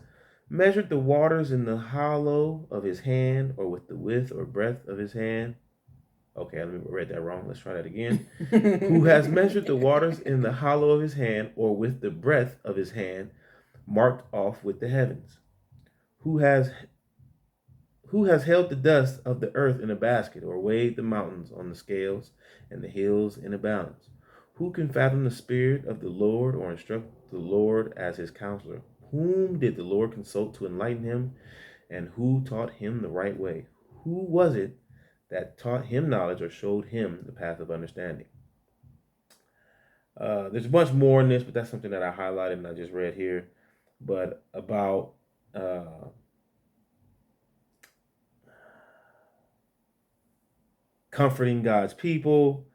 measured the waters in the hollow of his hand, or with the width or breadth of his hand? Okay, I read that wrong. Let's try that again. Who has measured the waters in the hollow of his hand, or with the breadth of his hand, marked off with the heavens? Who has held the dust of the earth in a basket, or weighed the mountains on the scales and the hills in a balance? Who can fathom the spirit of the Lord, or instruct the Lord as his counselor? Whom did the Lord consult to enlighten him, and who taught him the right way? Who was it that taught him knowledge, or showed him the path of understanding? There's a bunch more in this, but that's something that I highlighted and I just read here. But about comforting God's people.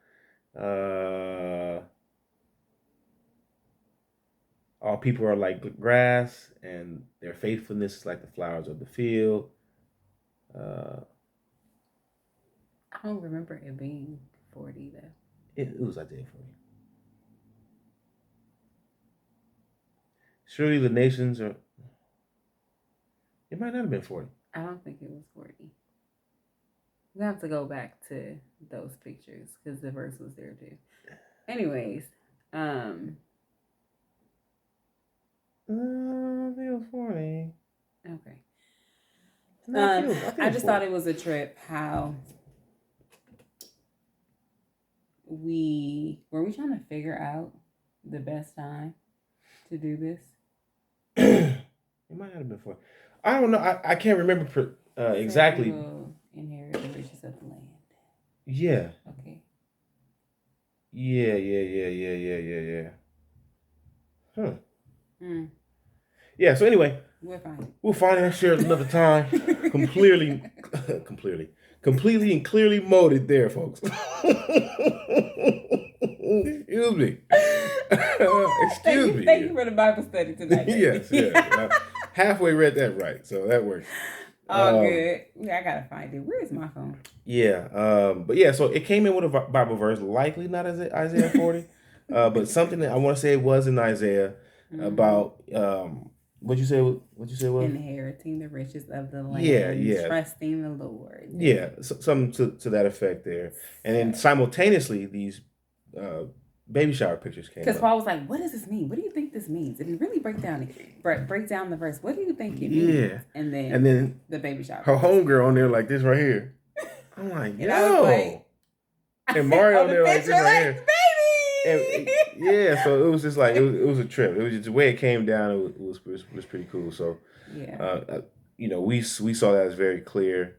All people are like grass, and their faithfulness is like the flowers of the field. I don't remember it being 40 though. It was Isaiah 40. Surely the nations are. It might not have been 40. I don't think it was 40. We have to go back to those pictures because the verse was there too. Anyways, I think it was 40. Okay. I just thought it was a trip how were we trying to figure out the best time to do this? It might not have been 40. I don't know. I can't remember exactly. Inherit the riches of the land. Yeah. Okay. Yeah. Huh. Yeah, so anyway. We'll find that share another time. completely and clearly molded there, folks. Excuse me. Excuse me. Thank you for the Bible study tonight. Yes. Halfway read that right, so that works. Oh, good. I gotta find it. Where is my phone? Yeah, but yeah, so it came in with a Bible verse, likely not as Isaiah 40, but something that I want to say it was in Isaiah about what'd you say? What'd you say was inheriting the riches of the land. Yeah. Trusting the Lord. Yeah, something to that effect there, and then simultaneously these baby shower pictures came. Because Paul was like, "What does this mean? What do you think this means?" If you really break down the verse, what do you think it means? Yeah, and then the baby shower. Her homegirl on there like this right here. I'm like, yo, and Mario on there like this right here. And, yeah, so it was just like it was a trip. It was just the way it came down. It was pretty cool. So yeah, we saw that as very clear,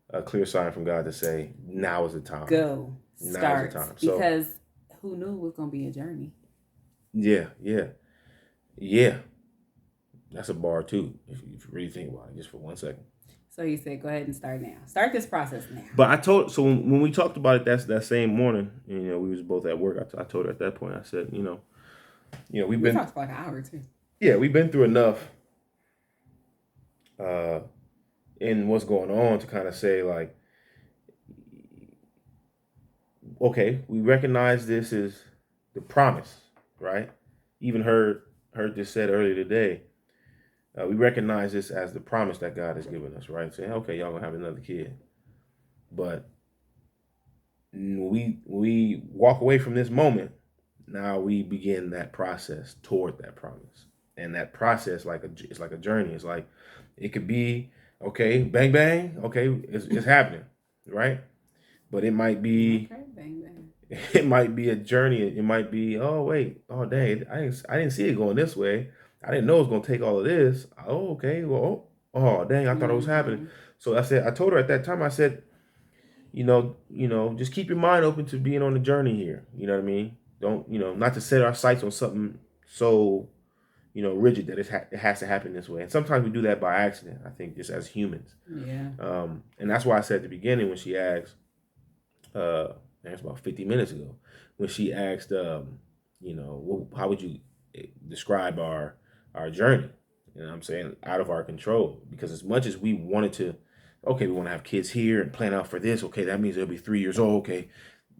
a clear sign from God to say now is the time. Go start, is the time. Because who knew it was gonna be a journey? Yeah. That's a bar too, if you really think about it, just for 1 second. So you said, go ahead and start now. Start this process now. But when we talked about it that same morning, we was both at work. I told her at that point, I said, we talked for like an hour or two. Yeah, we've been through enough in what's going on to kind of say like, okay, we recognize this is the promise, right? Even heard this said earlier today. We recognize this as the promise that God has given us, right? Saying, okay, y'all gonna have another kid, but we walk away from this moment. Now we begin that process toward that promise, and that process it's like a journey. It's like it could be okay, bang bang, okay, it's happening, right? But it might be okay, bang bang. It might be a journey. It might be, oh wait, oh dang, I didn't see it going this way. I didn't know it was gonna take all of this. Oh, okay, well, oh dang, I thought it was happening. So I told her at that time, I said, just keep your mind open to being on the journey here. You know what I mean? Don't, not to set our sights on something so, rigid that it has to happen this way. And sometimes we do that by accident, I think, just as humans. Yeah. And that's why I said at the beginning when she asked, that's about 50 minutes ago, when she asked, how would you describe our journey? You know what I'm saying? Out of our control. Because as much as we wanted to, okay, we want to have kids here and plan out for this. Okay, that means they'll be 3 years old. Okay,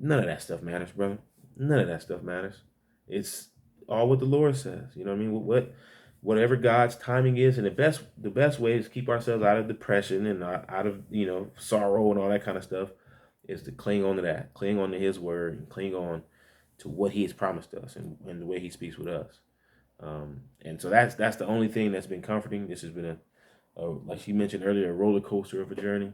none of that stuff matters, brother. None of that stuff matters. It's all what the Lord says. You know what I mean? Whatever God's timing is, and the best way is to keep ourselves out of depression and out of sorrow and all that kind of stuff, is to cling on to that, cling on to His word, and cling on to what He has promised us and the way He speaks with us. And so that's the only thing that's been comforting. This has been like she mentioned earlier, a roller coaster of a journey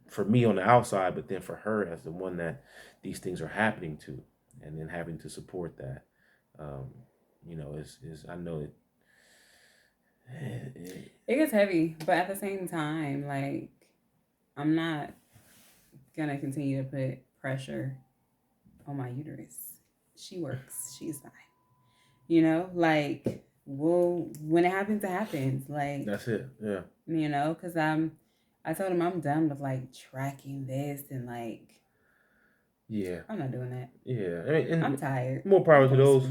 for me on the outside, but then for her as the one that these things are happening to, and then having to support that. Is I know it gets heavy, but at the same time, like, I'm not gonna continue to put pressure on my uterus. She works. She's fine. Like, well, when it happens, it happens. Like, that's it. Yeah. Because I told him I'm done with like tracking this and like. Yeah. I'm not doing that. Yeah. And I'm tired. More power to those.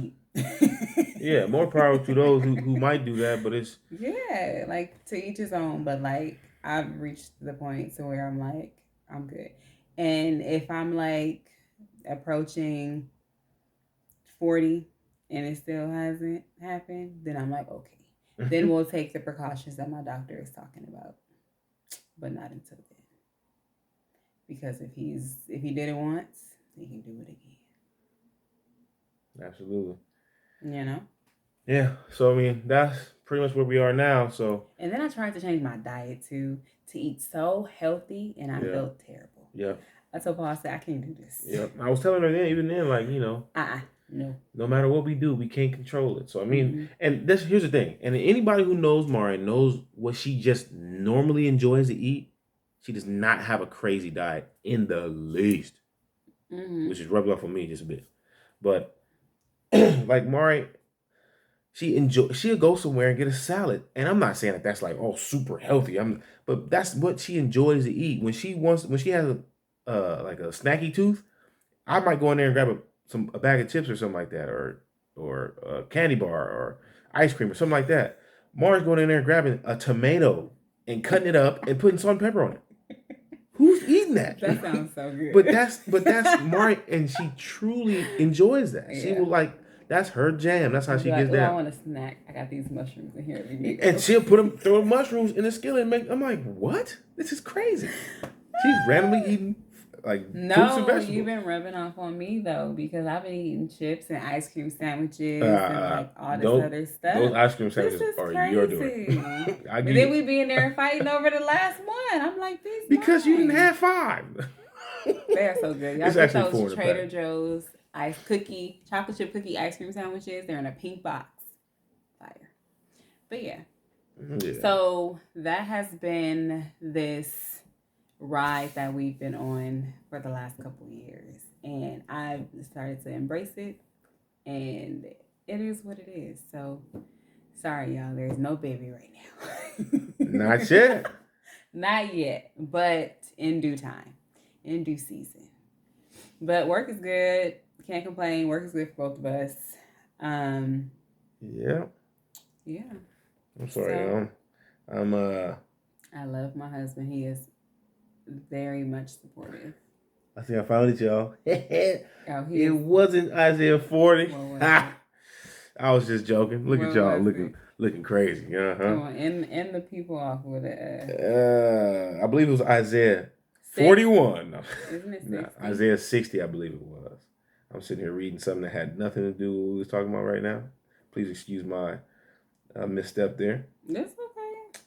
Yeah, more power to those who might do that, but it's. Yeah, like, to each his own, but like, I've reached the point to where I'm like, I'm good. And if I'm like approaching 40 and it still hasn't happened, then I'm like, okay. Then we'll take the precautions that my doctor is talking about. But not until then. Because if he did it once, he can do it again. Absolutely. Yeah. So I mean, that's pretty much where we are now. So. And then I tried to change my diet too, to eat so healthy, and I felt terrible. Yeah. I told Paul, I said, I can't do this. Yep. I was telling her even then, like, no. No matter what we do, we can't control it. So I mean, and here's the thing. And anybody who knows Mari knows what she just normally enjoys to eat. She does not have a crazy diet in the least, which is rubbing off on me just a bit. But like Mari, she'll go somewhere and get a salad, and I'm not saying that that's like super healthy. But that's what she enjoys to eat. When she has like a snacky tooth, I might go in there and grab a bag of chips or something like that, or a candy bar or ice cream or something like that. Mari's going in there and grabbing a tomato and cutting it up and putting salt and pepper on it. Who's eating that? That sounds so good. But that's Mari, and she truly enjoys that. Yeah. She will that's her jam. That's how she gets down. I want a snack. I got these mushrooms in here. And she'll throw mushrooms in the skillet and make. I'm like, what? This is crazy. She's randomly eating fruits and vegetables. You've been rubbing off on me though, because I've been eating chips and ice cream sandwiches and all this other stuff. Those ice cream sandwiches are crazy. Your doing. And then we be in there fighting over the last one. I'm like, these because you didn't have 5. They are so good. Y'all get those Trader Joe's chocolate chip cookie ice cream sandwiches. They're in a pink box. Fire. But yeah. So that has been this ride that we've been on for the last couple of years, and I've started to embrace it, and it is what it is. So sorry y'all, there's no baby right now. Not yet. Not yet, but in due time, in due season. But work is good, can't complain. Work is good for both of us. Yeah. I'm sorry, y'all. I'm I love my husband. He is very much supportive. I think I found it, y'all. Oh, it wasn't Isaiah 40. Was I was just joking. Look at y'all looking crazy. Come on, end the people off with it. I believe it was Isaiah 41. Isn't it 60? Isaiah 60, I believe it was. I'm sitting here reading something that had nothing to do with what we was talking about right now. Please excuse my misstep there. That's okay.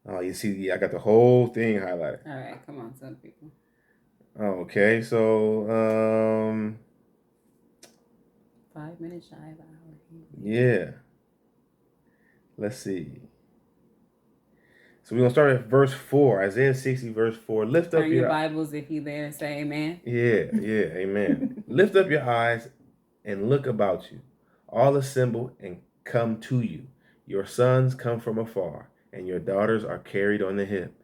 Oh, you see, I got the whole thing highlighted. All right, come on, tell people. Okay, so 5 minutes shy of an hour. Yeah. Let's see. So we're gonna start at verse 4, Isaiah 60, verse 4. Lift up your Bibles if you there. Say amen. Yeah, amen. Lift up your eyes and look about you. All assemble and come to you. Your sons come from afar, and your daughters are carried on the hip.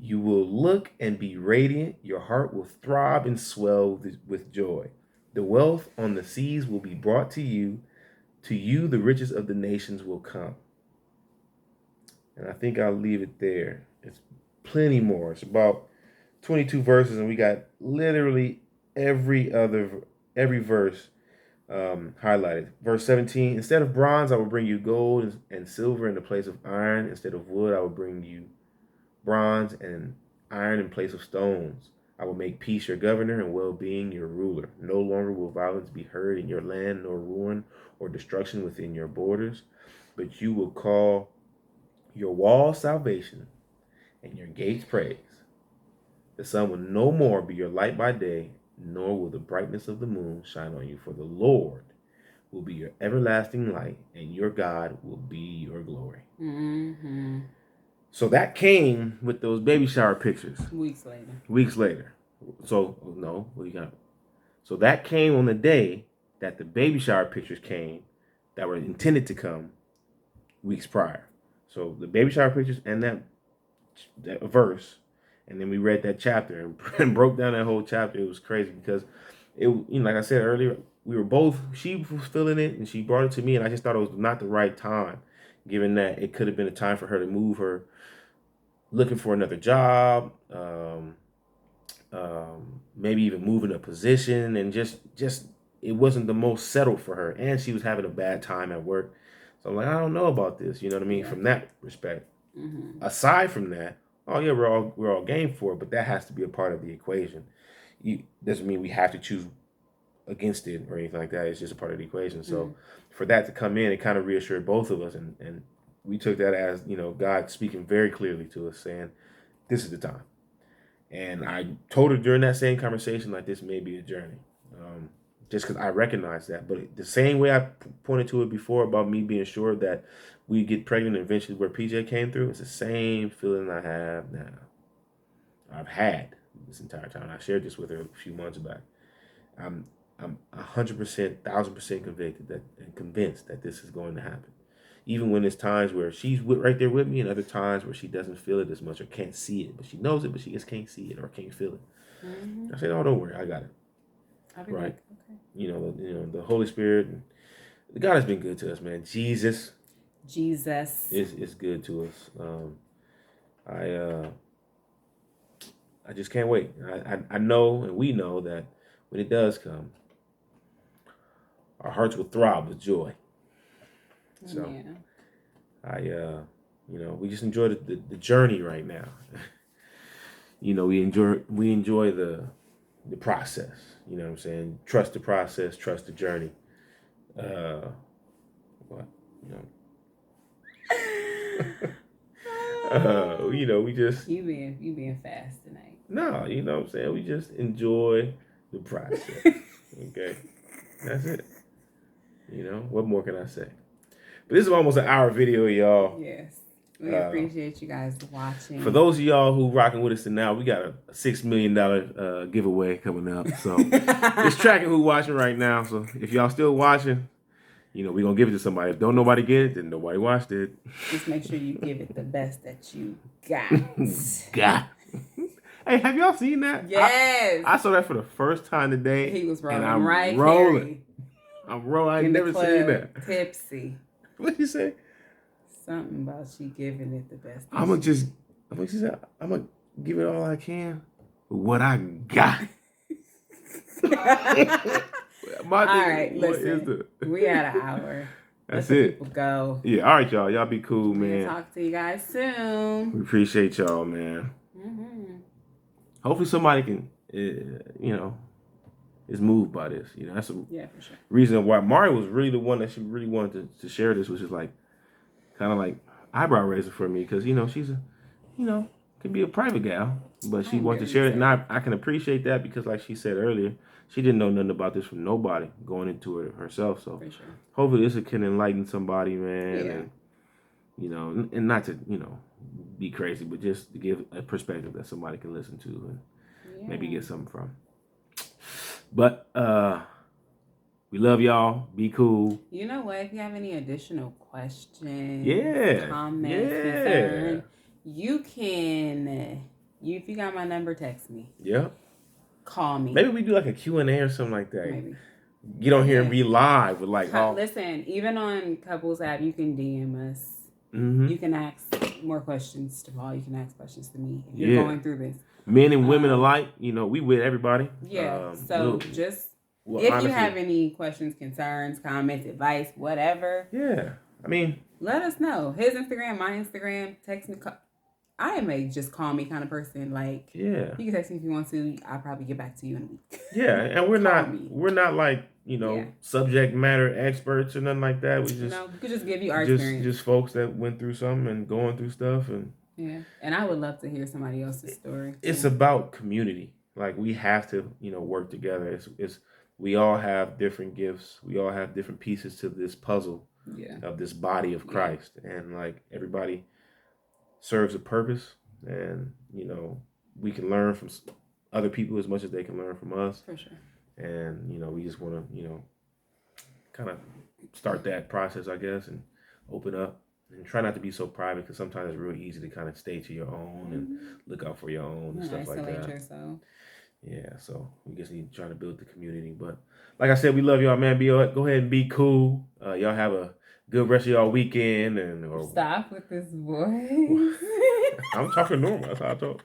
You will look and be radiant. Your heart will throb and swell with joy. The wealth on the seas will be brought to you. To you, the riches of the nations will come. And I think I'll leave it there. It's plenty more. It's about 22 verses, and we got literally every verse highlighted. Verse 17, instead of bronze, I will bring you gold and silver in the place of iron. Instead of wood, I will bring you bronze and iron in place of stones. I will make peace your governor and well-being your ruler. No longer will violence be heard in your land, nor ruin or destruction within your borders, but you will call your walls salvation and your gates praise. The sun will no more be your light by day, nor will the brightness of the moon shine on you, for the Lord will be your everlasting light, and your God will be your glory. Mm-hmm. So that came with those baby shower pictures. Weeks later. So, no, what do you got? So that came on the day that the baby shower pictures came that were intended to come weeks prior. So the baby shower pictures and that verse, and then we read that chapter and broke down that whole chapter. It was crazy because like I said earlier, we were both, she was feeling it and she brought it to me, and I just thought it was not the right time, given that it could have been a time for her to move her, looking for another job, maybe even moving a position, and just it wasn't the most settled for her, and she was having a bad time at work. So I'm like, I don't know about this, you know what I mean, from that respect. Mm-hmm. Aside from that, oh yeah, we're all game for it, but that has to be a part of the equation. Doesn't mean we have to choose against it or anything like that. It's just a part of the equation. So for that to come in, it kind of reassured both of us, and we took that as, God speaking very clearly to us, saying, this is the time. And I told her during that same conversation, like, this may be a journey. Just because I recognize that. But the same way I pointed to it before about me being sure that we get pregnant eventually where PJ came through, it's the same feeling I have now. I've had this entire time. I shared this with her a few months back. I'm 100%, 1,000% convicted and convinced that this is going to happen. Even when there's times where she's right there with me, and other times where she doesn't feel it as much or can't see it, but she knows it, but she just can't see it or can't feel it. Mm-hmm. I said, "Oh, don't worry, I got it." I'll be right. Okay. The Holy Spirit, God has been good to us, man. Jesus is good to us. I just can't wait. I know, and we know that when it does come, our hearts will throb with joy. So, yeah. We just enjoy the journey right now. We enjoy the process. You know what I'm saying? Trust the process, trust the journey. We just you being fast tonight. No, you know what I'm saying? We just enjoy the process. Okay, that's it. What more can I say? But this is almost an hour video, y'all. Yes. We appreciate you guys watching. For those of y'all who rocking with us now, we got a $6 million giveaway coming up. So it's tracking who watching right now. So if y'all still watching, we're going to give it to somebody. If don't nobody get it, then nobody watched it. Just make sure you give it the best that you got. Hey, have y'all seen that? Yes. I saw that for the first time today. He was rolling. I'm right rolling. I'm rolling. I ain't never seen that. Tipsy. What did you say? Something about she giving it the best. I'm going to just She said, I'm gonna give it all I can. What I got. All right, listen. We had an hour. That's it. People go. Yeah, all right, y'all. Y'all be cool, man. We'll talk to you guys soon. We appreciate y'all, man. Mm-hmm. Hopefully somebody can, is moved by this. That's a for sure. reason why Mari was really the one that she really wanted to share this, which is like, kind of like eyebrow raiser for me, because, she's a, could be a private gal, but she wants to share it. And I can appreciate that because, like she said earlier, she didn't know nothing about this from nobody going into it herself. So for sure. Hopefully this can enlighten somebody, man. Yeah. And, and not to, be crazy, but just to give a perspective that somebody can listen to and maybe get something from. But we love y'all. Be cool. You know what? If you have any additional questions, comments, concerns, you can, if you got my number, text me. Yep. Call me. Maybe we do like a Q&A or something like that. Maybe. Get on here and be live with like... Listen, even on Couples app, you can DM us. Mm-hmm. You can ask more questions to Paul. You can ask questions to me if you're going through this. Men and women alike, we with everybody. Yeah. If you have any questions, concerns, comments, advice, whatever. Yeah. Let us know. His Instagram, my Instagram, text me. I am a just call me kind of person. Like, you can text me if you want to. I'll probably get back to you in a week. Yeah, and we're not like, subject matter experts or nothing like that. We could just give you our experience. Just folks that went through something and going through stuff and and I would love to hear somebody else's story. It's about community. Like we have to, work together. It's we all have different gifts. We all have different pieces to this puzzle of this body of Christ, and like everybody serves a purpose, and we can learn from other people as much as they can learn from us. For sure. And we just want to kind of start that process, I guess, and open up and try not to be so private, because sometimes it's real easy to kind of stay to your own and look out for your own and stuff like that. Isolate yourself. Yeah, so we just need to try to build the community. But like I said, we love y'all, man. Go ahead and be cool. Y'all have a good rest of y'all weekend. Stop with this voice. I'm talking normal. That's how I talk.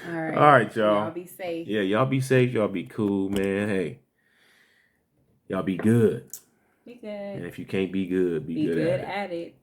All right, y'all. Y'all be safe. Yeah, y'all be safe. Y'all be cool, man. Hey, y'all be good. Be good. And if you can't be good, be good at it.